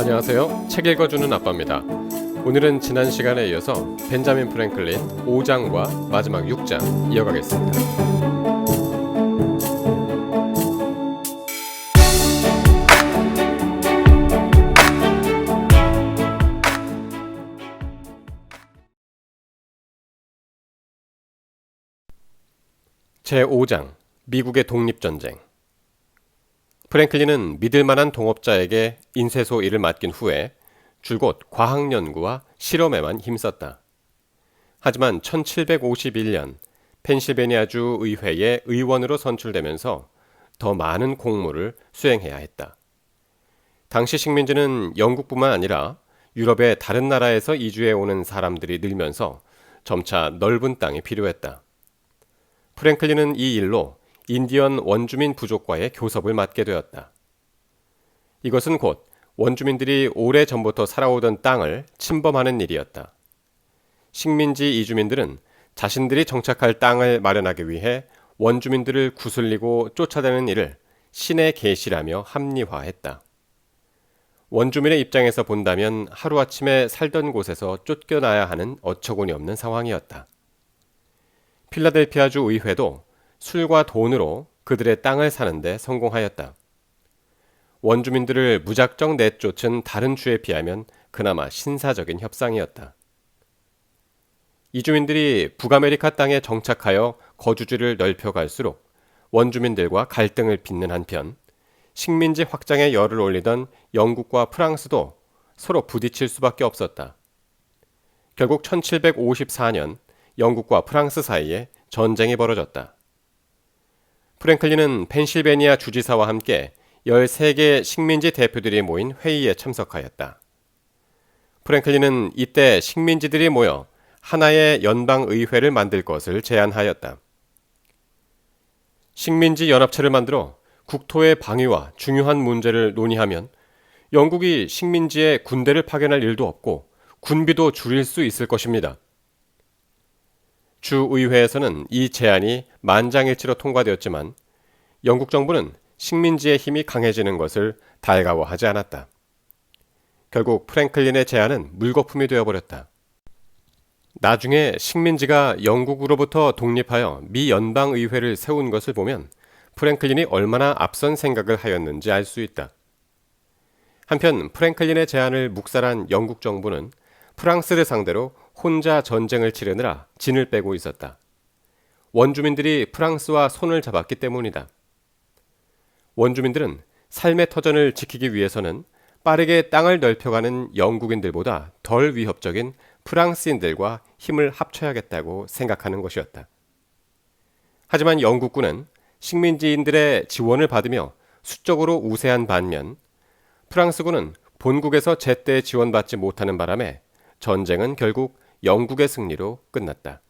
안녕하세요. 책 읽어주는 아빠입니다. 오늘은 지난 시간에 이어서 벤자민 프랭클린 5장과 마지막 6장 이어가겠습니다. 제5장 미국의 독립전쟁. 프랭클린은 믿을만한 동업자에게 인쇄소 일을 맡긴 후에 줄곧 과학연구와 실험에만 힘썼다. 하지만 1751년 펜실베니아주 의회의 의원으로 선출되면서 더 많은 공무를 수행해야 했다. 당시 식민지는 영국뿐만 아니라 유럽의 다른 나라에서 이주해 오는 사람들이 늘면서 점차 넓은 땅이 필요했다. 프랭클린은 이 일로 인디언 원주민 부족과의 교섭을 맡게 되었다. 이것은 곧 원주민들이 오래전부터 살아오던 땅을 침범하는 일이었다. 식민지 이주민들은 자신들이 정착할 땅을 마련하기 위해 원주민들을 구슬리고 쫓아내는 일을 신의 계시라며 합리화했다. 원주민의 입장에서 본다면 하루아침에 살던 곳에서 쫓겨나야 하는 어처구니 없는 상황이었다. 필라델피아주 의회도 술과 돈으로 그들의 땅을 사는데 성공하였다. 원주민들을 무작정 내쫓은 다른 주에 비하면 그나마 신사적인 협상이었다. 이주민들이 북아메리카 땅에 정착하여 거주지를 넓혀갈수록 원주민들과 갈등을 빚는 한편 식민지 확장에 열을 올리던 영국과 프랑스도 서로 부딪힐 수밖에 없었다. 결국 1754년 영국과 프랑스 사이에 전쟁이 벌어졌다. 프랭클린은 펜실베니아 주지사와 함께 13개 식민지 대표들이 모인 회의에 참석하였다. 프랭클린은 이때 식민지들이 모여 하나의 연방의회를 만들 것을 제안하였다. 식민지 연합체를 만들어 국토의 방위와 중요한 문제를 논의하면 영국이 식민지에 군대를 파견할 일도 없고 군비도 줄일 수 있을 것입니다. 주의회에서는 이 제안이 만장일치로 통과되었지만 영국 정부는 식민지의 힘이 강해지는 것을 달가워하지 않았다. 결국 프랭클린의 제안은 물거품이 되어버렸다. 나중에 식민지가 영국으로부터 독립하여 미 연방의회를 세운 것을 보면 프랭클린이 얼마나 앞선 생각을 하였는지 알 수 있다. 한편 프랭클린의 제안을 묵살한 영국 정부는 프랑스를 상대로 혼자 전쟁을 치르느라 진을 빼고 있었다. 원주민들이 프랑스와 손을 잡았기 때문이다. 원주민들은 삶의 터전을 지키기 위해서는 빠르게 땅을 넓혀가는 영국인들보다 덜 위협적인 프랑스인들과 힘을 합쳐야겠다고 생각하는 것이었다. 하지만 영국군은 식민지인들의 지원을 받으며 수적으로 우세한 반면 프랑스군은 본국에서 제때 지원받지 못하는 바람에 전쟁은 결국 영국의 승리로 끝났다.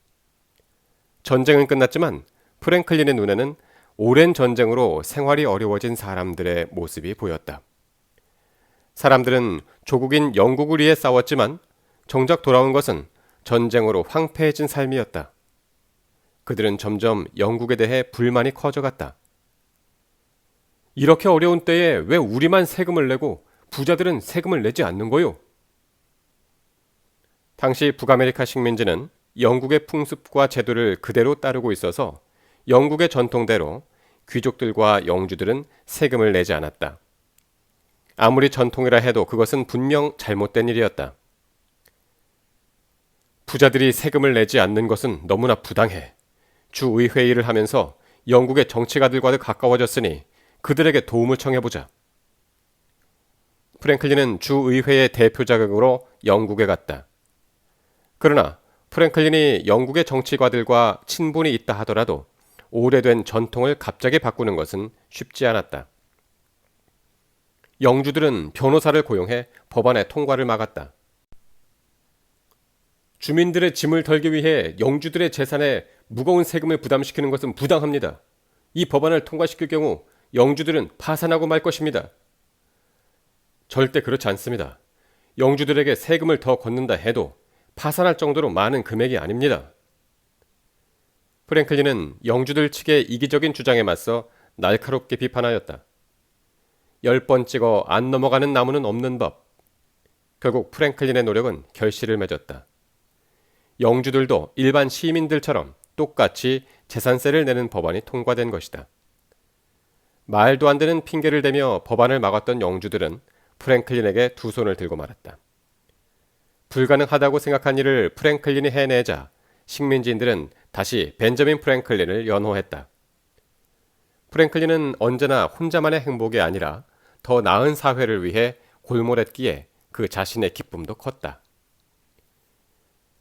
전쟁은 끝났지만 프랭클린의 눈에는 오랜 전쟁으로 생활이 어려워진 사람들의 모습이 보였다. 사람들은 조국인 영국을 위해 싸웠지만 정작 돌아온 것은 전쟁으로 황폐해진 삶이었다. 그들은 점점 영국에 대해 불만이 커져갔다. 이렇게 어려운 때에 왜 우리만 세금을 내고 부자들은 세금을 내지 않는 거요? 당시 북아메리카 식민지는 영국의 풍습과 제도를 그대로 따르고 있어서 영국의 전통대로 귀족들과 영주들은 세금을 내지 않았다. 아무리 전통이라 해도 그것은 분명 잘못된 일이었다. 부자들이 세금을 내지 않는 것은 너무나 부당해. 주의회의를 하면서 영국의 정치가들과도 가까워졌으니 그들에게 도움을 청해보자. 프랭클린은 주의회의 대표 자격으로 영국에 갔다. 그러나 프랭클린이 영국의 정치가들과 친분이 있다 하더라도 오래된 전통을 갑자기 바꾸는 것은 쉽지 않았다. 영주들은 변호사를 고용해 법안의 통과를 막았다. 주민들의 짐을 덜기 위해 영주들의 재산에 무거운 세금을 부담시키는 것은 부당합니다. 이 법안을 통과시킬 경우 영주들은 파산하고 말 것입니다. 절대 그렇지 않습니다. 영주들에게 세금을 더 걷는다 해도 파산할 정도로 많은 금액이 아닙니다. 프랭클린은 영주들 측의 이기적인 주장에 맞서 날카롭게 비판하였다. 10번 찍어 안 넘어가는 나무는 없는 법. 결국 프랭클린의 노력은 결실을 맺었다. 영주들도 일반 시민들처럼 똑같이 재산세를 내는 법안이 통과된 것이다. 말도 안 되는 핑계를 대며 법안을 막았던 영주들은 프랭클린에게 두 손을 들고 말았다. 불가능하다고 생각한 일을 프랭클린이 해내자 식민지인들은 다시 벤저민 프랭클린을 연호했다. 프랭클린은 언제나 혼자만의 행복이 아니라 더 나은 사회를 위해 골몰했기에 그 자신의 기쁨도 컸다.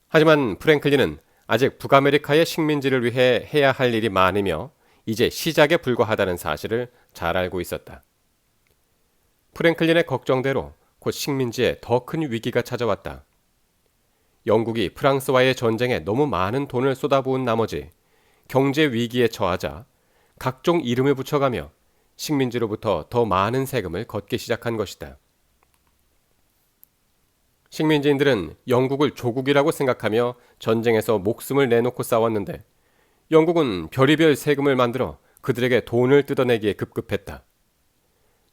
하지만 프랭클린은 아직 북아메리카의 식민지를 위해 해야 할 일이 많으며 이제 시작에 불과하다는 사실을 잘 알고 있었다. 프랭클린의 걱정대로 곧 식민지에 더 큰 위기가 찾아왔다. 영국이 프랑스와의 전쟁에 너무 많은 돈을 쏟아부은 나머지 경제 위기에 처하자 각종 이름을 붙여가며 식민지로부터 더 많은 세금을 걷기 시작한 것이다. 식민지인들은 영국을 조국이라고 생각하며 전쟁에서 목숨을 내놓고 싸웠는데 영국은 별의별 세금을 만들어 그들에게 돈을 뜯어내기에 급급했다.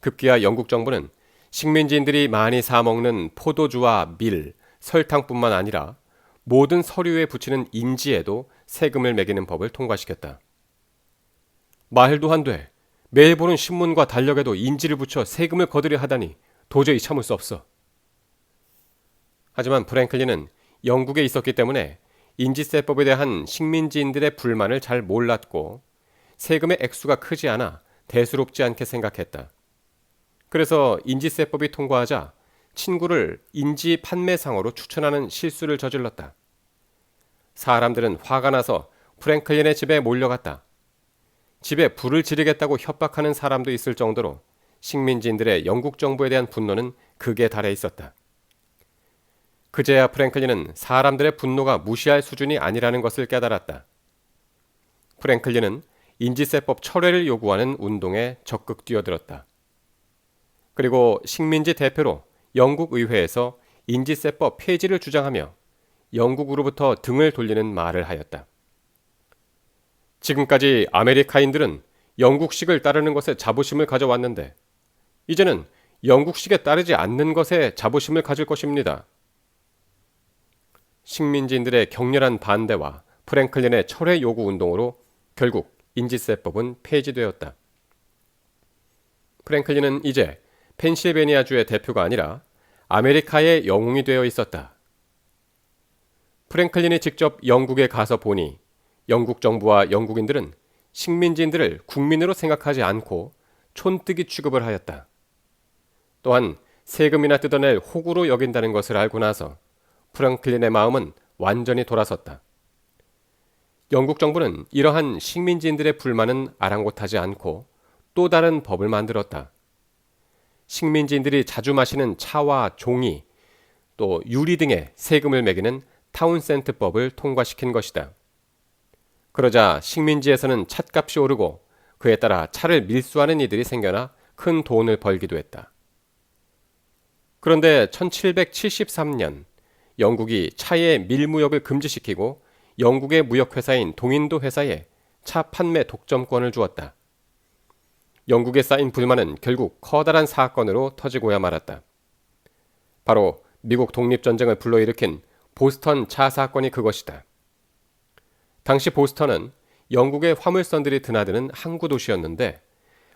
급기야 영국 정부는 식민지인들이 많이 사먹는 포도주와 밀, 설탕뿐만 아니라 모든 서류에 붙이는 인지에도 세금을 매기는 법을 통과시켰다. 말도 안 돼. 매일 보는 신문과 달력에도 인지를 붙여 세금을 거두려 하다니 도저히 참을 수 없어. 하지만 프랭클린은 영국에 있었기 때문에 인지세법에 대한 식민지인들의 불만을 잘 몰랐고 세금의 액수가 크지 않아 대수롭지 않게 생각했다. 그래서 인지세법이 통과하자 친구를 인지 판매상으로 추천하는 실수를 저질렀다. 사람들은 화가 나서 프랭클린의 집에 몰려갔다. 집에 불을 지르겠다고 협박하는 사람도 있을 정도로 식민지인들의 영국 정부에 대한 분노는 극에 달해 있었다. 그제야 프랭클린은 사람들의 분노가 무시할 수준이 아니라는 것을 깨달았다. 프랭클린은 인지세법 철회를 요구하는 운동에 적극 뛰어들었다. 그리고 식민지 대표로 영국 의회에서 인지세법 폐지를 주장하며 영국으로부터 등을 돌리는 말을 하였다. 지금까지 아메리카인들은 영국식을 따르는 것에 자부심을 가져왔는데 이제는 영국식에 따르지 않는 것에 자부심을 가질 것입니다. 식민지인들의 격렬한 반대와 프랭클린의 철회 요구 운동으로 결국 인지세법은 폐지되었다. 프랭클린은 이제 펜실베니아주의 대표가 아니라 아메리카의 영웅이 되어 있었다. 프랭클린이 직접 영국에 가서 보니 영국 정부와 영국인들은 식민지인들을 국민으로 생각하지 않고 촌뜨기 취급을 하였다. 또한 세금이나 뜯어낼 호구로 여긴다는 것을 알고 나서 프랭클린의 마음은 완전히 돌아섰다. 영국 정부는 이러한 식민지인들의 불만은 아랑곳하지 않고 또 다른 법을 만들었다. 식민지인들이 자주 마시는 차와 종이, 또 유리 등에 세금을 매기는 타운센트법을 통과시킨 것이다. 그러자 식민지에서는 찻값이 오르고 그에 따라 차를 밀수하는 이들이 생겨나 큰 돈을 벌기도 했다. 그런데 1773년 영국이 차의 밀무역을 금지시키고 영국의 무역회사인 동인도 회사에 차 판매 독점권을 주었다. 영국에 쌓인 불만은 결국 커다란 사건으로 터지고야 말았다. 바로 미국 독립전쟁을 불러일으킨 보스턴 차 사건이 그것이다. 당시 보스턴은 영국의 화물선들이 드나드는 항구 도시였는데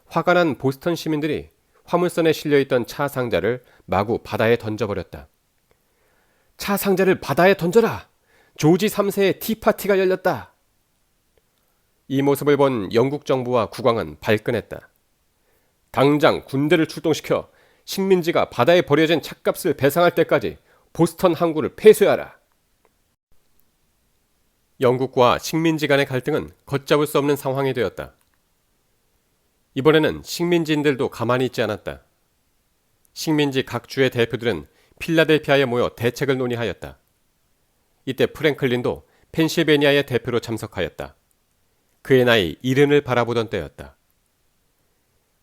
화가 난 보스턴 시민들이 화물선에 실려있던 차 상자를 마구 바다에 던져버렸다. 차 상자를 바다에 던져라! 조지 3세의 티파티가 열렸다! 이 모습을 본 영국 정부와 국왕은 발끈했다. 당장 군대를 출동시켜 식민지가 바다에 버려진 찻값을 배상할 때까지 보스턴 항구를 폐쇄하라. 영국과 식민지 간의 갈등은 걷잡을 수 없는 상황이 되었다. 이번에는 식민지인들도 가만히 있지 않았다. 식민지 각 주의 대표들은 필라델피아에 모여 대책을 논의하였다. 이때 프랭클린도 펜실베니아의 대표로 참석하였다. 그의 나이 70을 바라보던 때였다.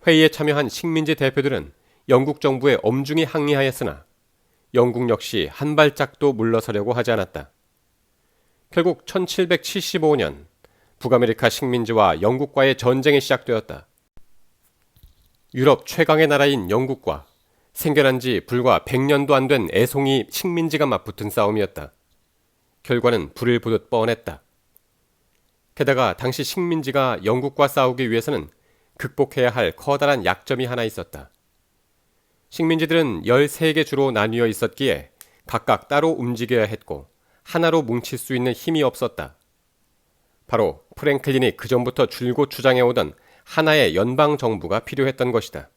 회의에 참여한 식민지 대표들은 영국 정부에 엄중히 항의하였으나 영국 역시 한 발짝도 물러서려고 하지 않았다. 결국 1775년 북아메리카 식민지와 영국과의 전쟁이 시작되었다. 유럽 최강의 나라인 영국과 생겨난 지 불과 100년도 안 된 애송이 식민지가 맞붙은 싸움이었다. 결과는 불을 보듯 뻔했다. 게다가 당시 식민지가 영국과 싸우기 위해서는 극복해야 할 커다란 약점이 하나 있었다. 식민지들은 13개 주로 나뉘어 있었기에 각각 따로 움직여야 했고 하나로 뭉칠 수 있는 힘이 없었다. 바로 프랭클린이 그전부터 줄곧 주장해오던 하나의 연방정부가 필요했던 것이다.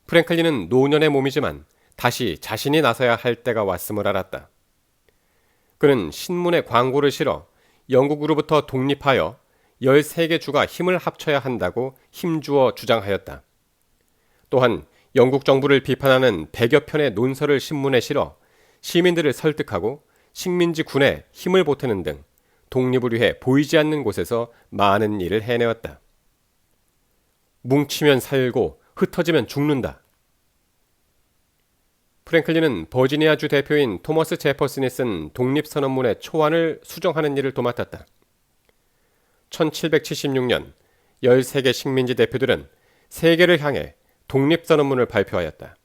프랭클린은 노년의 몸이지만 다시 자신이 나서야 할 때가 왔음을 알았다. 그는 신문에 광고를 실어 영국으로부터 독립하여 13개 주가 힘을 합쳐야 한다고 힘주어 주장하였다. 또한 영국 정부를 비판하는 100여 편의 논설을 신문에 실어 시민들을 설득하고 식민지 군에 힘을 보태는 등 독립을 위해 보이지 않는 곳에서 많은 일을 해내었다. 뭉치면 살고 흩어지면 죽는다. 프랭클린은 버지니아주 대표인 토머스 제퍼슨이 쓴 독립선언문의 초안을 수정하는 일을 도맡았다. 1776년 13개 식민지 대표들은 세계를 향해 독립선언문을 발표하였다.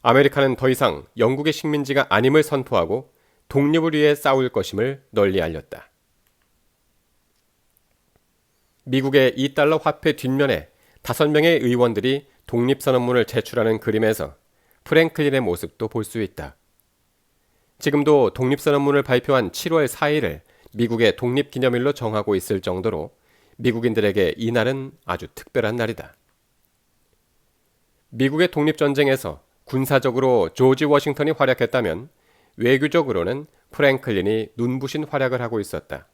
아메리카는 더 이상 영국의 식민지가 아님을 선포하고 독립을 위해 싸울 것임을 널리 알렸다. 미국의 $2 화폐 뒷면에 5명의 의원들이 독립선언문을 제출하는 그림에서 프랭클린의 모습도 볼 수 있다. 지금도 독립선언문을 발표한 7월 4일을 미국의 독립기념일로 정하고 있을 정도로 미국인들에게 이날은 아주 특별한 날이다. 미국의 독립전쟁에서 군사적으로 조지 워싱턴이 활약했다면 외교적으로는 프랭클린이 눈부신 활약을 하고 있었다.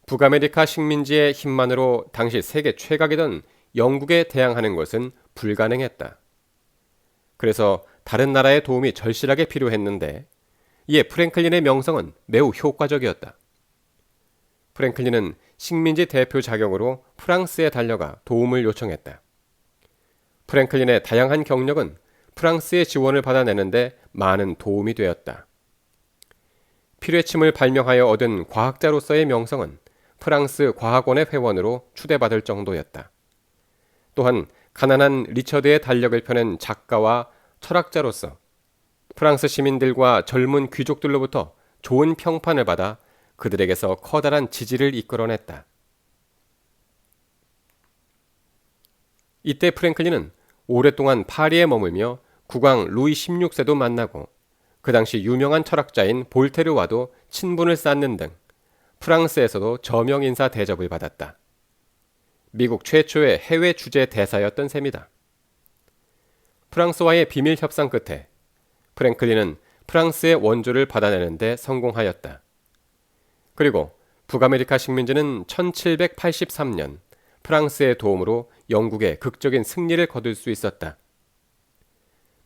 북아메리카 식민지의 힘만으로 당시 세계 최강이던 영국에 대항하는 것은 불가능했다. 그래서 다른 나라의 도움이 절실하게 필요했는데 이에 프랭클린의 명성은 매우 효과적이었다. 프랭클린은 식민지 대표 자격으로 프랑스에 달려가 도움을 요청했다. 프랭클린의 다양한 경력은 프랑스의 지원을 받아내는데 많은 도움이 되었다. 피뢰침을 발명하여 얻은 과학자로서의 명성은 프랑스 과학원의 회원으로 추대받을 정도였다. 또한 가난한 리처드의 달력을 펴낸 작가와 철학자로서 프랑스 시민들과 젊은 귀족들로부터 좋은 평판을 받아 그들에게서 커다란 지지를 이끌어냈다. 이때 프랭클린은 오랫동안 파리에 머물며 국왕 루이 16세도 만나고 그 당시 유명한 철학자인 볼테르와도 친분을 쌓는 등 프랑스에서도 저명인사 대접을 받았다. 미국 최초의 해외 주재 대사였던 셈이다. 프랑스와의 비밀 협상 끝에 프랭클린은 프랑스의 원조를 받아내는 데 성공하였다. 그리고 북아메리카 식민지는 1783년 프랑스의 도움으로 영국의 극적인 승리를 거둘 수 있었다.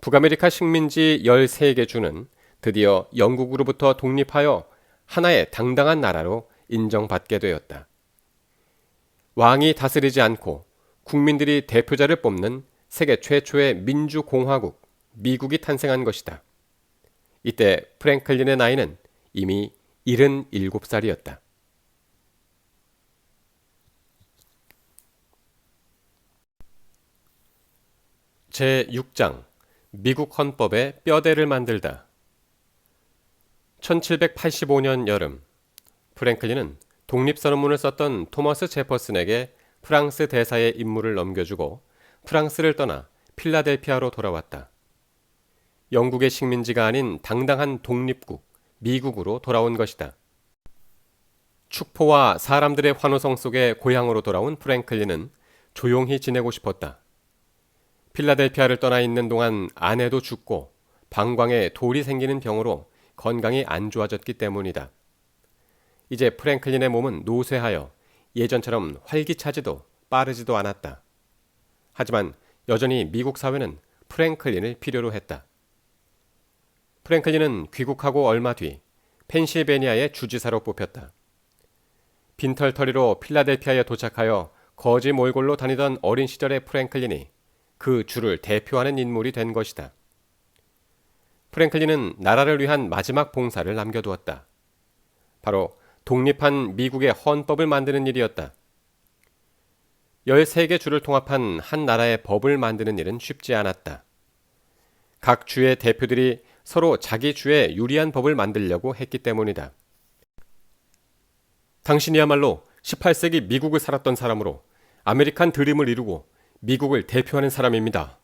북아메리카 식민지 13개 주는 드디어 영국으로부터 독립하여 하나의 당당한 나라로 인정받게 되었다. 왕이 다스리지 않고 국민들이 대표자를 뽑는 세계 최초의 민주공화국 미국이 탄생한 것이다. 이때 프랭클린의 나이는 이미 77살이었다. 제6장 미국 헌법의 뼈대를 만들다. 1785년 여름 프랭클린은 독립선언문을 썼던 토머스 제퍼슨에게 프랑스 대사의 임무를 넘겨주고 프랑스를 떠나 필라델피아로 돌아왔다. 영국의 식민지가 아닌 당당한 독립국 미국으로 돌아온 것이다. 축포와 사람들의 환호성 속에 고향으로 돌아온 프랭클린은 조용히 지내고 싶었다. 필라델피아를 떠나 있는 동안 아내도 죽고 방광에 돌이 생기는 병으로 건강이 안 좋아졌기 때문이다. 이제 프랭클린의 몸은 노쇠하여 예전처럼 활기차지도 빠르지도 않았다. 하지만 여전히 미국 사회는 프랭클린을 필요로 했다. 프랭클린은 귀국하고 얼마 뒤 펜실베니아의 주지사로 뽑혔다. 빈털터리로 필라델피아에 도착하여 거지 몰골로 다니던 어린 시절의 프랭클린이 그 주를 대표하는 인물이 된 것이다. 프랭클린은 나라를 위한 마지막 봉사를 남겨두었다. 바로 독립한 미국의 헌법을 만드는 일이었다. 13개 주를 통합한 한 나라의 법을 만드는 일은 쉽지 않았다. 각 주의 대표들이 서로 자기 주에 유리한 법을 만들려고 했기 때문이다. 당신이야말로 18세기 미국을 살았던 사람으로 아메리칸 드림을 이루고 미국을 대표하는 사람입니다.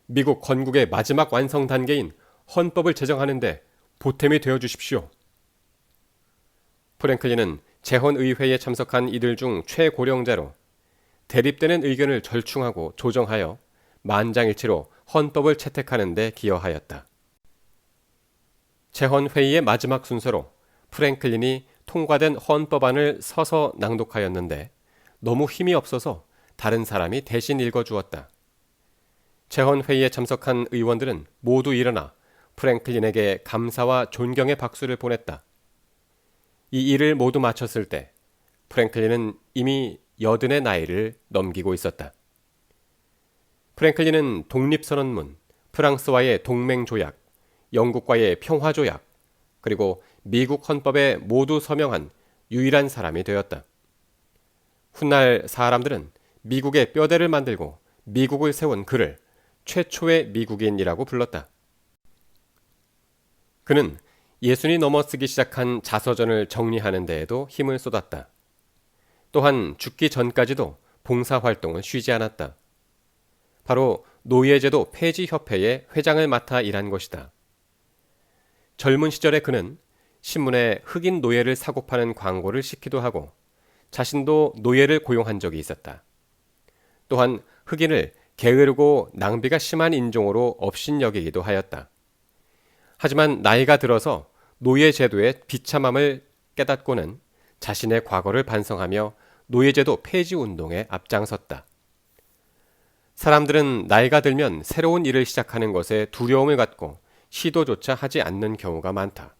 미국 건국의 마지막 완성 단계인 헌법을 제정하는데 보탬이 되어 주십시오. 프랭클린은 재헌의회에 참석한 이들 중 최고령자로 대립되는 의견을 절충하고 조정하여 만장일치로 헌법을 채택하는 데 기여하였다. 재헌회의의 마지막 순서로 프랭클린이 통과된 헌법안을 서서 낭독하였는데 너무 힘이 없어서 다른 사람이 대신 읽어주었다. 재헌회의에 참석한 의원들은 모두 일어나 프랭클린에게 감사와 존경의 박수를 보냈다. 이 일을 모두 마쳤을 때 프랭클린은 이미 80의 나이를 넘기고 있었다. 프랭클린은 독립선언문, 프랑스와의 동맹조약, 영국과의 평화조약, 그리고 미국 헌법에 모두 서명한 유일한 사람이 되었다. 훗날 사람들은 미국의 뼈대를 만들고 미국을 세운 그를 최초의 미국인이라고 불렀다. 그는 예순이 넘어 쓰기 시작한 자서전을 정리하는 데에도 힘을 쏟았다. 또한 죽기 전까지도 봉사활동을 쉬지 않았다. 바로 노예제도 폐지협회의 회장을 맡아 일한 것이다. 젊은 시절에 그는 신문에 흑인 노예를 사고 파는 광고를 싣기도 하고 자신도 노예를 고용한 적이 있었다. 또한 흑인을 게으르고 낭비가 심한 인종으로 업신여기기도 하였다. 하지만 나이가 들어서 노예제도의 비참함을 깨닫고는 자신의 과거를 반성하며 노예제도 폐지 운동에 앞장섰다. 사람들은 나이가 들면 새로운 일을 시작하는 것에 두려움을 갖고 시도조차 하지 않는 경우가 많다.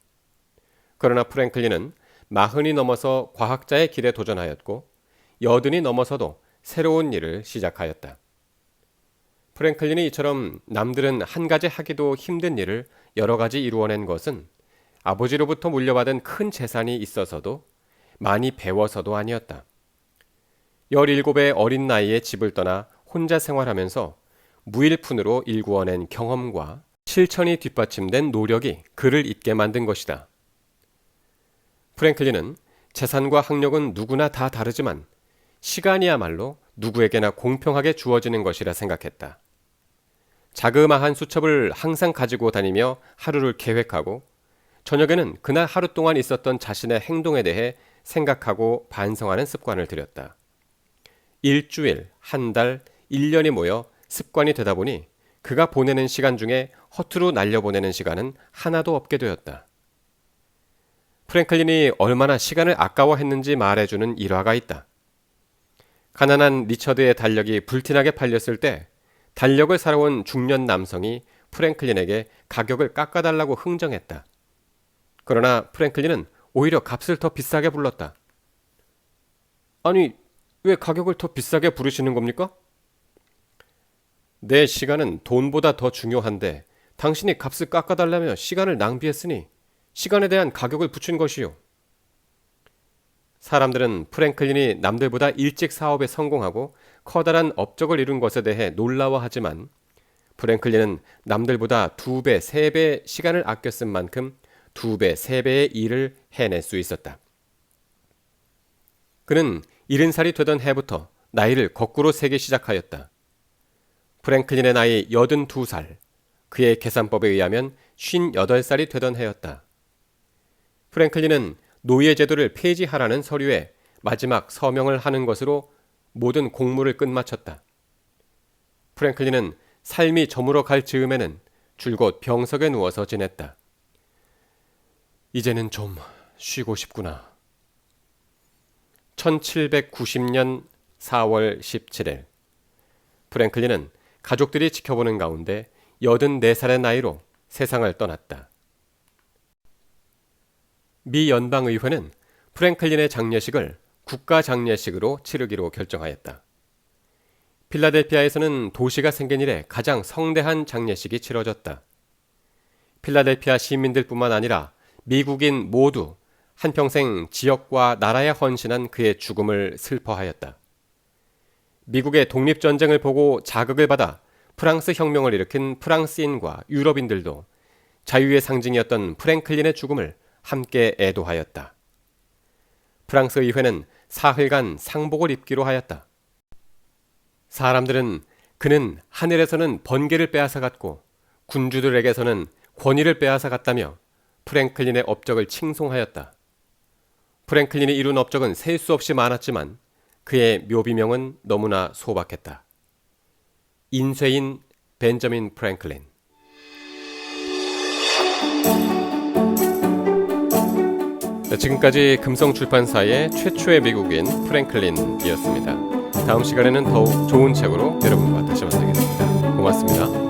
그러나 프랭클린은 40이 넘어서 과학자의 길에 도전하였고 80이 넘어서도 새로운 일을 시작하였다. 프랭클린이 이처럼 남들은 한 가지 하기도 힘든 일을 여러 가지 이루어낸 것은 아버지로부터 물려받은 큰 재산이 있어서도 많이 배워서도 아니었다. 17의 어린 나이에 집을 떠나 혼자 생활하면서 무일푼으로 일구어낸 경험과 실천이 뒷받침된 노력이 그를 있게 만든 것이다. 프랭클린은 재산과 학력은 누구나 다 다르지만 시간이야말로 누구에게나 공평하게 주어지는 것이라 생각했다. 자그마한 수첩을 항상 가지고 다니며 하루를 계획하고 저녁에는 그날 하루 동안 있었던 자신의 행동에 대해 생각하고 반성하는 습관을 들였다. 일주일, 한 달, 1년이 모여 습관이 되다 보니 그가 보내는 시간 중에 허투루 날려보내는 시간은 하나도 없게 되었다. 프랭클린이 얼마나 시간을 아까워했는지 말해주는 일화가 있다. 가난한 리처드의 달력이 불티나게 팔렸을 때 달력을 사러 온 중년 남성이 프랭클린에게 가격을 깎아달라고 흥정했다. 그러나 프랭클린은 오히려 값을 더 비싸게 불렀다. 아니, 왜 가격을 더 비싸게 부르시는 겁니까? 내 시간은 돈보다 더 중요한데 당신이 값을 깎아달라며 시간을 낭비했으니 시간에 대한 가격을 붙인 것이요. 사람들은 프랭클린이 남들보다 일찍 사업에 성공하고 커다란 업적을 이룬 것에 대해 놀라워하지만 프랭클린은 남들보다 2배, 3배의 시간을 아껴 쓴 만큼 2배, 3배의 일을 해낼 수 있었다. 그는 70살이 되던 해부터 나이를 거꾸로 세기 시작하였다. 프랭클린의 나이 82살, 그의 계산법에 의하면 58살이 되던 해였다. 프랭클린은 노예제도를 폐지하라는 서류에 마지막 서명을 하는 것으로 모든 공무를 끝마쳤다. 프랭클린은 삶이 저물어 갈 즈음에는 줄곧 병석에 누워서 지냈다. 이제는 좀 쉬고 싶구나. 1790년 4월 17일 프랭클린은 가족들이 지켜보는 가운데 84살의 나이로 세상을 떠났다. 미 연방의회는 프랭클린의 장례식을 국가 장례식으로 치르기로 결정하였다. 필라델피아에서는 도시가 생긴 이래 가장 성대한 장례식이 치러졌다. 필라델피아 시민들뿐만 아니라 미국인 모두 한평생 지역과 나라에 헌신한 그의 죽음을 슬퍼하였다. 미국의 독립전쟁을 보고 자극을 받아 프랑스 혁명을 일으킨 프랑스인과 유럽인들도 자유의 상징이었던 프랭클린의 죽음을 함께 애도하였다. 프랑스 의회는 사흘간 상복을 입기로 하였다. 사람들은 그는 하늘에서는 번개를 빼앗아갔고 군주들에게서는 권위를 빼앗아갔다며 프랭클린의 업적을 칭송하였다. 프랭클린이 이룬 업적은 셀 수 없이 많았지만 그의 묘비명은 너무나 소박했다. 인쇄인 벤저민 프랭클린. 지금까지 금성출판사의 최초의 미국인 프랭클린이었습니다. 다음 시간에는 더욱 좋은 책으로 여러분과 다시 만나겠습니다. 고맙습니다.